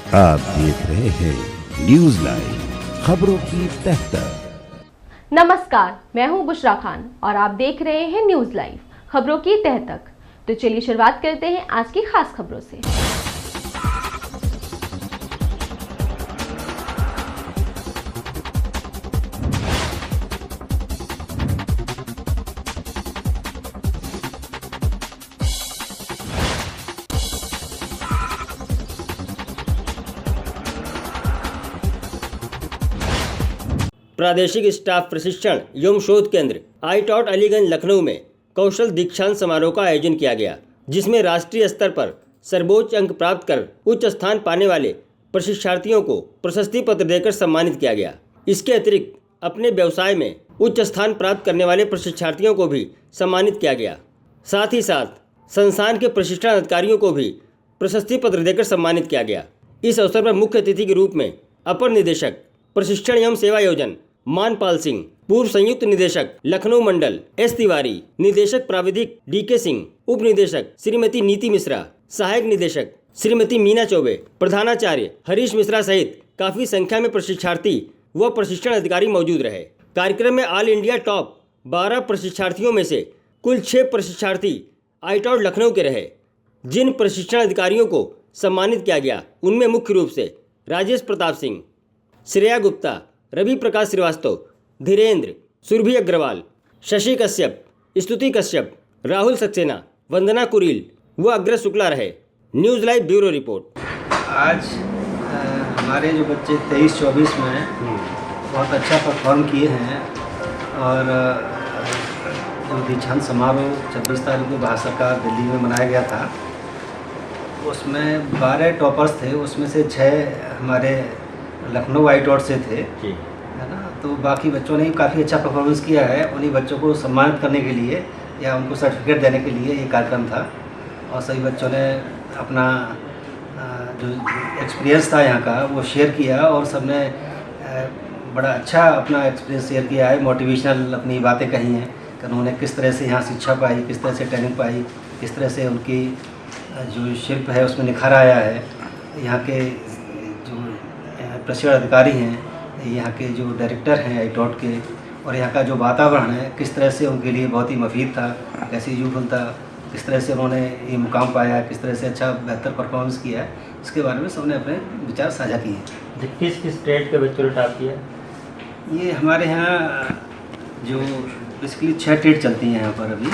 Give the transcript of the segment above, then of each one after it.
आप देख रहे हैं न्यूज लाइव, खबरों की तह तक। नमस्कार, मैं हूं बुशरा खान और आप देख रहे हैं न्यूज लाइव, खबरों की तह तक। तो चलिए शुरुआत करते हैं आज की खास खबरों से। प्रादेशिक स्टाफ प्रशिक्षण एवं शोध केंद्र आईटॉट अलीगंज लखनऊ में कौशल दीक्षांत समारोह का आयोजन किया गया, जिसमें राष्ट्रीय स्तर पर सर्वोच्च अंक प्राप्त कर उच्च स्थान पाने वाले प्रशिक्षार्थियों को प्रशस्ति पत्र देकर सम्मानित किया गया। इसके अतिरिक्त अपने व्यवसाय में उच्च स्थान प्राप्त करने वाले प्रशिक्षार्थियों को भी सम्मानित किया गया। साथ ही साथ संस्थान के प्रशिक्षण अधिकारियों को भी प्रशस्ति पत्र देकर सम्मानित किया गया। इस अवसर पर मुख्य अतिथि के रूप में अपर निदेशक प्रशिक्षण एवं सेवा योजन मानपाल सिंह, पूर्व संयुक्त निदेशक लखनऊ मंडल एस तिवारी, निदेशक प्राविधिक डीके सिंह, उप निदेशक श्रीमती नीति मिश्रा, सहायक निदेशक श्रीमती मीना चौबे, प्रधानाचार्य हरीश मिश्रा सहित काफी संख्या में प्रशिक्षार्थी व प्रशिक्षण अधिकारी मौजूद रहे। कार्यक्रम में ऑल इंडिया टॉप 12 प्रशिक्षार्थियों में से कुल 6 प्रशिक्षार्थी आईटॉट लखनऊ के रहे। जिन प्रशिक्षण अधिकारियों को सम्मानित किया गया उनमें मुख्य रूप से राजेश प्रताप सिंह, श्रेया गुप्ता, रवि प्रकाश श्रीवास्तव, धीरेन्द्र, सुरभि अग्रवाल, शशि कश्यप, स्तुति कश्यप, राहुल सक्सेना, वंदना कुरील व अग्र शुक्ला रहे। News live bureau report. आज हमारे जो बच्चे 23-24 में बहुत अच्छा परफॉर्म किए हैं और जो दीक्षांत समारोह 26 तारीख को भारत सरकार दिल्ली में मनाया गया था, उसमें 12 टॉपर्स थे, उसमें से 6 हमारे लखनऊ आईटॉट से थे, है ना। तो बाकी बच्चों ने काफ़ी अच्छा परफॉर्मेंस किया है। उन्हीं बच्चों को सम्मानित करने के लिए या उनको सर्टिफिकेट देने के लिए ये कार्यक्रम था और सभी बच्चों ने अपना जो एक्सपीरियंस था यहाँ का वो शेयर किया और सबने बड़ा अच्छा अपना एक्सपीरियंस शेयर किया है। मोटिवेशनल अपनी बातें कही हैं कि उन्होंने किस तरह से यहाँ शिक्षा पाई, किस तरह से ट्रेनिंग पाई, किस तरह से उनकी जो शिल्प है उसमें निखार आया है। यहाँ के जो प्रशिक्षण अधिकारी हैं, यहाँ के जो डायरेक्टर हैं आईटॉट के, और यहाँ का जो वातावरण है किस तरह से उनके लिए बहुत ही मुफीद था, कैसी यूजफुल था, किस तरह से उन्होंने ये मुकाम पाया, किस तरह से अच्छा बेहतर परफॉर्मेंस किया है, इसके बारे में सबने अपने विचार साझा किए। किस किस ट्रेड के बच्चों ने टॉप किया? ये हमारे यहाँ जो बेसिकली 6 ट्रेड चलती हैं यहाँ पर अभी,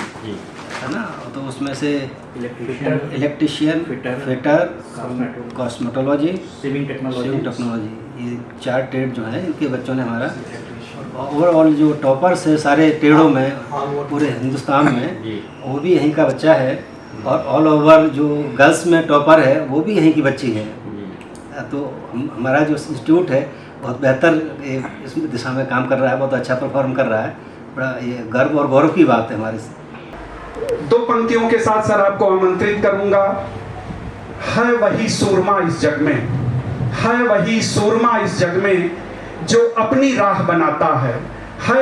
है ना। तो उसमें से electrician, fitter, cosmetology, swimming technology, ये 4 ट्रेड जो हैं इनके बच्चों ने हमारा ओवरऑल जो टॉपर्स है सारे ट्रेडों में पूरे हिंदुस्तान में, वो भी यहीं का बच्चा है और ऑल ओवर जो गर्ल्स में टॉपर है वो भी यहीं की बच्ची है। तो हमारा जो इंस्टीट्यूट है बहुत बेहतर इस दिशा में काम कर रहा है, बहुत अच्छा परफॉर्म कर रहा है। बड़ा ये गर्व और गौरव की बात है हमारे से। 2 पंक्तियों के साथ सर आपको आमंत्रित करूंगा। है वही सूरमा इस जग में, है वही सूरमा इस जग में जो अपनी राह बनाता है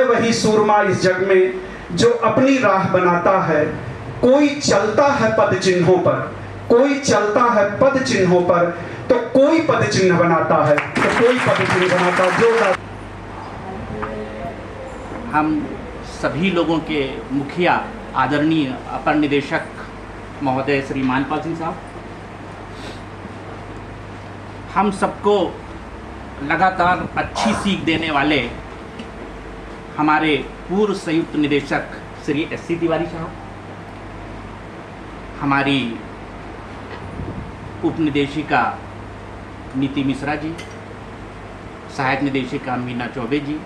वही सूरमा इस जग में जो अपनी राह बनाता है। कोई चलता है पद चिन्हों पर, कोई चलता है पद चिन्हों पर, तो कोई पद चिन्ह बनाता है, तो कोई पद चिन्ह बनाता है। जो हम सभी लोगों के मुखिया आदरणीय अपर निदेशक महोदय श्री मानपाल सिंह साहब, हम सबको लगातार अच्छी सीख देने वाले हमारे पूर्व संयुक्त निदेशक श्री SC तिवारी साहब, हमारी उप निदेशिका नीति मिश्रा जी, सहायक निदेशिका मीना चौबे जी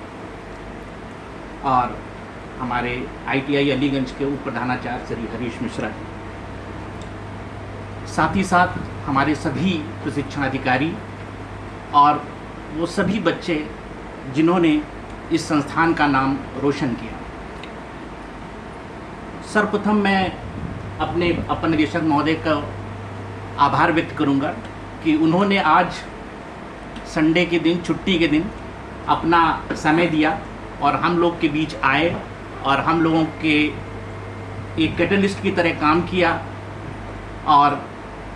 और हमारे ITI अलीगंज के उप प्रधानाचार्य श्री हरीश मिश्रा जी, साथ ही साथ हमारे सभी प्रशिक्षण अधिकारी और वो सभी बच्चे जिन्होंने इस संस्थान का नाम रोशन किया। सर्वप्रथम मैं अपने अपर निदेशक महोदय का आभार व्यक्त करूंगा कि उन्होंने आज संडे के दिन, छुट्टी के दिन अपना समय दिया और हम लोग के बीच आए और हम लोगों के एक कैटलिस्ट की तरह काम किया और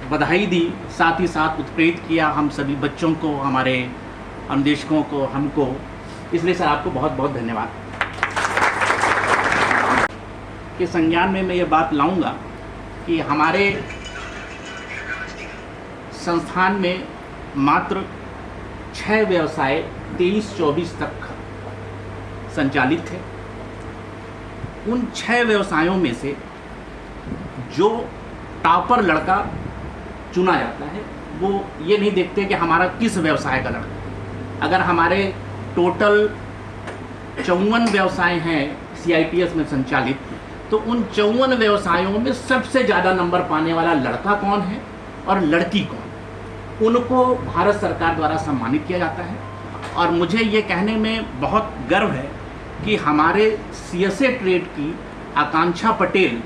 बधाई दी, साथ ही साथ उत्प्रेरित किया हम सभी बच्चों को, हमारे अनुदेशकों को, हमको। इसलिए सर आपको बहुत बहुत धन्यवाद। के संज्ञान में मैं ये बात लाऊंगा कि हमारे संस्थान में मात्र 6 व्यवसाय 23-24 तक संचालित थे। उन 6 व्यवसायों में से जो टॉपर लड़का चुना जाता है वो ये नहीं देखते कि हमारा किस व्यवसाय का लड़का है। अगर हमारे टोटल 54 व्यवसाय हैं CITS में संचालित, तो उन 54 व्यवसायों में सबसे ज़्यादा नंबर पाने वाला लड़का कौन है और लड़की कौन है, उनको भारत सरकार द्वारा सम्मानित किया जाता है। और मुझे ये कहने में बहुत गर्व है कि हमारे CSA ट्रेड की आकांक्षा पटेल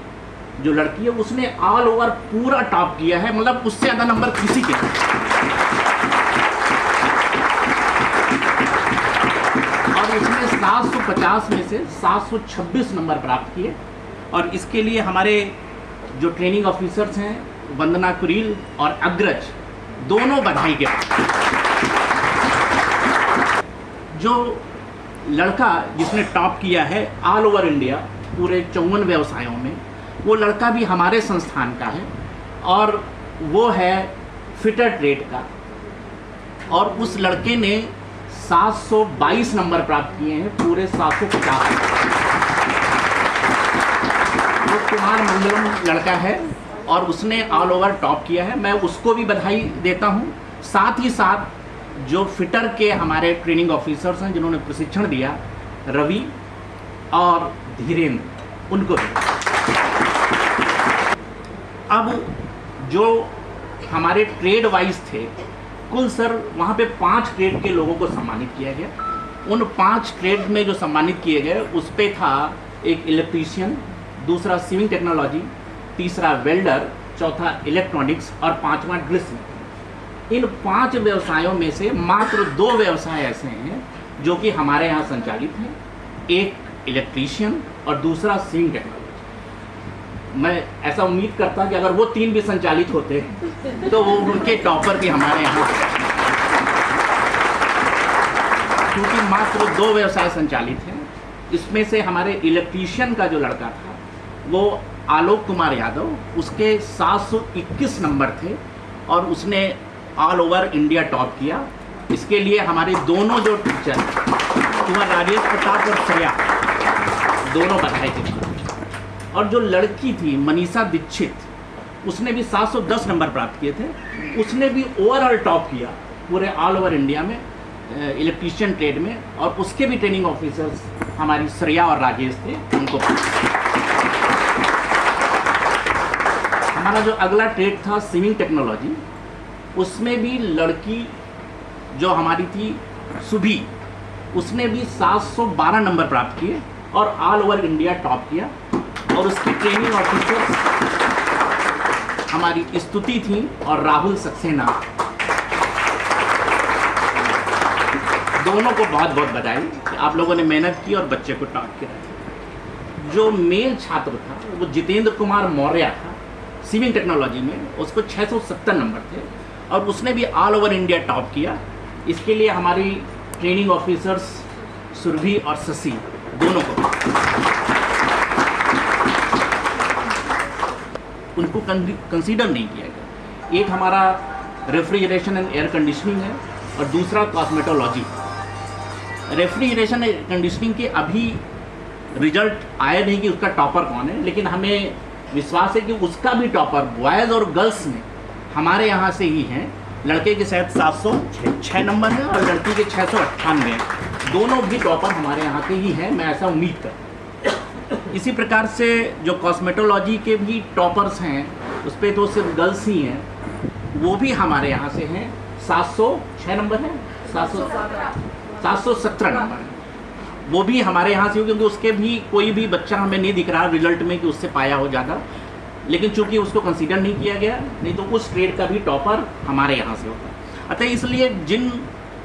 जो लड़की है, उसने ऑल ओवर पूरा टॉप किया है, मतलब उससे ज़्यादा नंबर किसी के नहीं। और उसने 750 में से 726 नंबर प्राप्त किए। और इसके लिए हमारे जो ट्रेनिंग ऑफिसर्स हैं, वंदना कुरील और अग्रज, दोनों बधाई के पात्र। जो लड़का जिसने टॉप किया है ऑल ओवर इंडिया पूरे 54 व्यवसायों में, वो लड़का भी हमारे संस्थान का है और वो है फिटर ट्रेड का। और उस लड़के ने 722 नंबर प्राप्त किए हैं पूरे 750। वो कुमार मंगलम लड़का है और उसने ऑल ओवर टॉप किया है, मैं उसको भी बधाई देता हूँ। साथ ही साथ जो फिटर के हमारे ट्रेनिंग ऑफिसर्स हैं जिन्होंने प्रशिक्षण दिया, रवि और धीरेन्द्र, उनको भी। अब जो हमारे ट्रेड वाइज थे, कुल सर वहाँ पे 5 ट्रेड के लोगों को सम्मानित किया गया। उन 5 ट्रेड में जो सम्मानित किए गए उस पे था एक इलेक्ट्रीशियन, दूसरा सिविंग टेक्नोलॉजी, तीसरा वेल्डर, चौथा इलेक्ट्रॉनिक्स और 5वां ड्रिल्स। इन 5 व्यवसायों में से मात्र 2 व्यवसाय ऐसे हैं जो कि हमारे यहाँ संचालित हैं, एक इलेक्ट्रीशियन और दूसरा सिविंग टेक्नोलॉजी। मैं ऐसा उम्मीद करता कि अगर वो 3 भी संचालित होते तो वो उनके टॉपर भी हमारे यहाँ, क्योंकि मात्र 2 व्यवसाय संचालित हैं। इसमें से हमारे इलेक्ट्रीशियन का जो लड़का था वो आलोक कुमार यादव, उसके 721 नंबर थे और उसने ऑल ओवर इंडिया टॉप किया। इसके लिए हमारे दोनों जो टीचर, कुमार राजेश प्रताप और श्रेया, दोनों बधाई के पात्र। और जो लड़की थी मनीषा दीक्षित, उसने भी 710 नंबर प्राप्त किए थे, उसने भी ओवरऑल टॉप किया पूरे ऑल ओवर इंडिया में इलेक्ट्रीशियन ट्रेड में। और उसके भी ट्रेनिंग ऑफिसर्स हमारी श्रेया और राजेश थे, उनको। हमारा जो अगला ट्रेड था सिविंग टेक्नोलॉजी, उसमें भी लड़की जो हमारी थी सुभी, उसने भी 712 नंबर प्राप्त किए और ऑल ओवर इंडिया टॉप किया। और उसकी ट्रेनिंग ऑफिसर्स हमारी स्तुति थी और राहुल सक्सेना, दोनों को बहुत बहुत बधाई कि आप लोगों ने मेहनत की और बच्चे को टॉप किया। जो मेल छात्र था वो जितेंद्र कुमार मौर्य था, सिविंग टेक्नोलॉजी में, उसको 670 नंबर थे और उसने भी ऑल ओवर इंडिया टॉप किया। इसके लिए हमारी ट्रेनिंग ऑफिसर्स सुरभि और शशि, दोनों को, उनको कंसीडर नहीं किया गया। एक हमारा रेफ्रिजरेशन एंड एयर कंडीशनिंग है और दूसरा कॉस्मेटोलॉजी। रेफ्रिजरेशन एयर कंडीशनिंग के अभी रिजल्ट आया नहीं कि उसका टॉपर कौन है, लेकिन हमें विश्वास है कि उसका भी टॉपर बॉयज़ और गर्ल्स में हमारे यहाँ से ही हैं। लड़के के शायद 706 नंबर है और लड़की के 698 हैं, दोनों भी टॉपर हमारे यहाँ के ही हैं, मैं ऐसा उम्मीद करता हूँ। इसी प्रकार से जो कॉस्मेटोलॉजी के भी टॉपर्स हैं, उस पर तो सिर्फ गर्ल्स ही हैं, वो भी हमारे यहाँ से हैं। 706 नंबर है, 717 नंबर है, वो भी हमारे यहाँ से, क्योंकि उसके भी कोई भी बच्चा हमें नहीं दिख रहा रिजल्ट में कि उससे पाया हो ज़्यादा, लेकिन चूंकि उसको कंसीडर नहीं किया गया, नहीं तो उस ट्रेड का भी टॉपर हमारे यहाँ से होता है। अतः इसलिए जिन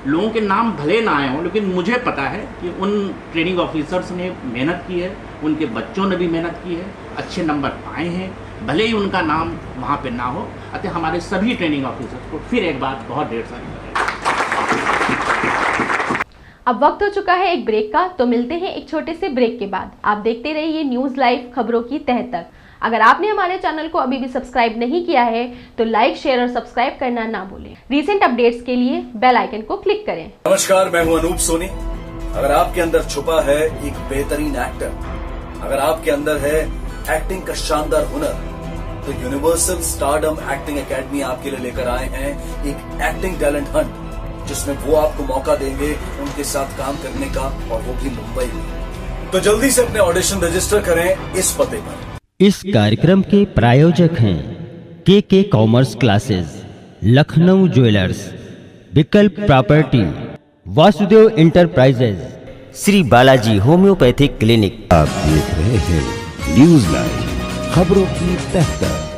लोगों के नाम भले ना आए हों, लेकिन मुझे पता है कि उन ट्रेनिंग ऑफिसर्स ने मेहनत की है, उनके बच्चों ने भी मेहनत की है, अच्छे नंबर पाए हैं। भले ही उनका नाम वहाँ पे ना हो। अतः हमारे सभी ट्रेनिंग ऑफिसर्स को फिर एक बार बहुत ढेर सारी अब वक्त हो चुका है एक ब्रेक का, तो मिलते हैं एक छोटे से ब्रेक के बाद। आप देखते रहिए न्यूज़ लाइव खबरों की तह तक। अगर आपने हमारे चैनल को अभी भी सब्सक्राइब नहीं किया है तो लाइक, शेयर और सब्सक्राइब करना ना भूलें। रीसेंट अपडेट्स के लिए बेल आइकन को क्लिक करें। नमस्कार, मैं हूं अनूप सोनी। अगर आपके अंदर छुपा है एक बेहतरीन एक्टर, अगर आपके अंदर है एक्टिंग का शानदार हुनर, तो यूनिवर्सल स्टारडम एक्टिंग एकेडमी आपके लिए लेकर आए हैं एक एक्टिंग टैलेंट हंट, जिसमें वो आपको मौका देंगे उनके साथ काम करने का, और वो भी मुंबई में। तो जल्दी से अपने ऑडिशन रजिस्टर करें इस पते पर। इस कार्यक्रम के प्रायोजक हैं के कॉमर्स क्लासेस, लखनऊ ज्वेलर्स, विकल्प property, Vasudev enterprises, Shri Balaji homeopathic clinic. आप देख रहे हैं न्यूज़ लाइव खबरों की तह तक।